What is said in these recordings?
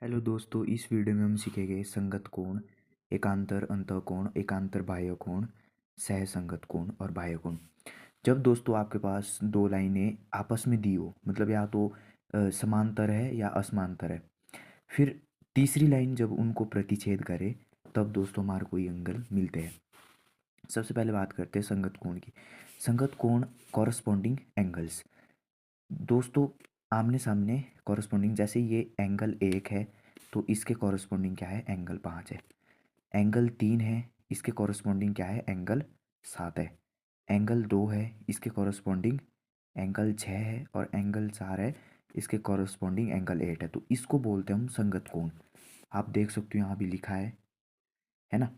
Hello दोस्तों, इस video में हम सीखेंगे संगत कोण, एकांतर अंतःकोण, एकांतर बाह्य कोण, सहसंगत कोण और बाह्य कोण। जब दोस्तों आपके पास दो लाइनें आपस में दी हो, मतलब या तो समांतर है या असमांतर है, फिर तीसरी लाइन जब उनको प्रतिच्छेद करे, तब दोस्तों हमारे को ये एंगल मिलते हैं। सबसे पहले बात करते हैं संगत कोण की। संगत कोण कॉरस्पॉन्डिंग एंगल्स। दोस्तों आमने सामने कॉरस्पॉन्डिंग, जैसे ये एंगल 1 है तो इसके कॉरस्पॉन्डिंग क्या है, एंगल 5 है। एंगल 3 है, इसके कॉरस्पॉन्डिंग क्या है, एंगल 7 है। एंगल 2 है, इसके कॉरस्पॉन्डिंग एंगल 6 है। और एंगल 4 है, इसके कॉरस्पॉन्डिंग एंगल 8 है। तो इसको बोलते हैं हम संगत कोण। आप देख सकते हो यहाँ भी लिखा है ना।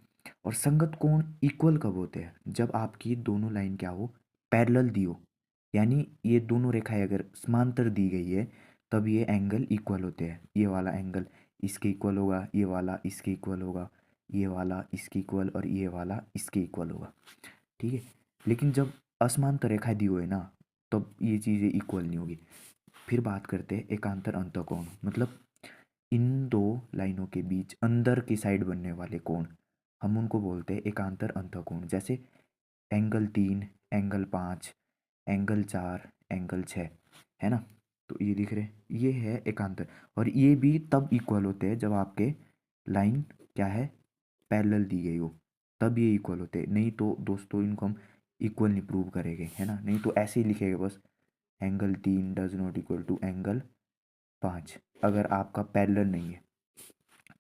और संगत कोण इक्वल कब होते हैं, जब आपकी दोनों लाइन क्या हो, पैरेलल दी हो। यानी ये दोनों रेखाएं अगर समांतर दी गई है, तब ये एंगल इक्वल होते हैं। ये वाला एंगल इसके इक्वल होगा, ये वाला इसके इक्वल होगा, ये वाला इसके इक्वल और ये वाला इसके इक्वल होगा। ठीक है। लेकिन जब असमांतर रेखाएं दी हुई है ना, तब ये चीज़ें इक्वल नहीं होगी। फिर बात करते हैं एकांतर अंतःकोण, मतलब इन दो लाइनों के बीच अंदर की साइड बनने वाले कोण, हम उनको बोलते हैं एकांतर अंतःकोण। जैसे एंगल 3, एंगल 5, एंगल 4, एंगल 6, है ना। तो ये दिख रहे, ये है एकांतर। और ये भी तब इक्वल होते हैं जब आपके लाइन क्या है, पैरेलल दी गई हो, तब ये इक्वल होते हैं। नहीं तो दोस्तों इनको हम इक्वल नहीं प्रूव करेंगे, है ना। नहीं तो ऐसे ही लिखेंगे बस, angle 3 does not equal to angle 5, अगर आपका पैरेलल नहीं है।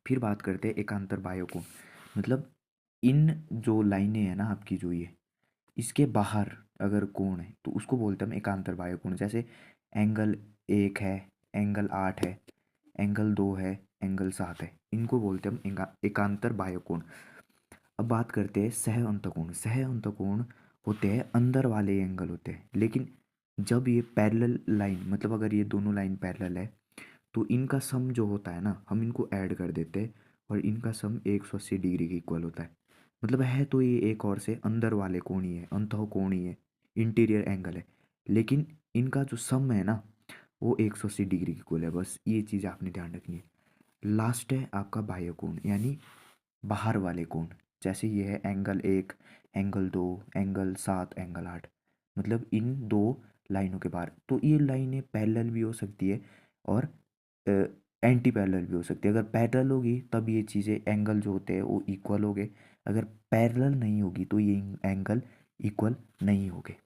फिर बात करते हैं एकांतर बाह्य कोण, मतलब इन जो लाइनें हैं ना आपकी, जो ये इसके बाहर अगर कोण है तो उसको बोलते हैं हम एकांतर बाह्य कोण। जैसे एंगल 1 है, एंगल 8 है, एंगल 2 है, एंगल 7 है, इनको बोलते हैं हम एकांतर बाह्य कोण। अब बात करते हैं सह अंतःकोण। सह अंतःकोण होते हैं अंदर वाले एंगल होते हैं, लेकिन जब ये पैरेलल लाइन, मतलब अगर ये दोनों लाइन पैरेलल है, तो इनका सम जो होता है ना, हम इनको ऐड कर देते हैं और इनका सम 180 डिग्री के इक्वल होता है। मतलब है तो ये एक और से अंदर वाले कोण ही है, अंतः कोण ही है, इंटीरियर एंगल है, लेकिन इनका जो सम है ना, वो 180 डिग्री के इक्वल है। बस ये चीज़ आपने ध्यान रखनी है। लास्ट है आपका बाह्य कोण, यानी बाहर वाले कोण। जैसे ये है एंगल 1, एंगल 2, एंगल 7, एंगल 8, मतलब इन दो लाइनों के बाहर। तो ये लाइनें पैरेलल भी हो सकती है और एंटी पैरेलल भी हो सकती है। अगर पैरेलल होगी तब ये चीज़ें, एंगल जो होते हैं वो इक्वल हो गए। अगर पैरेलल नहीं होगी तो ये एंगल इक्वल नहीं होंगे।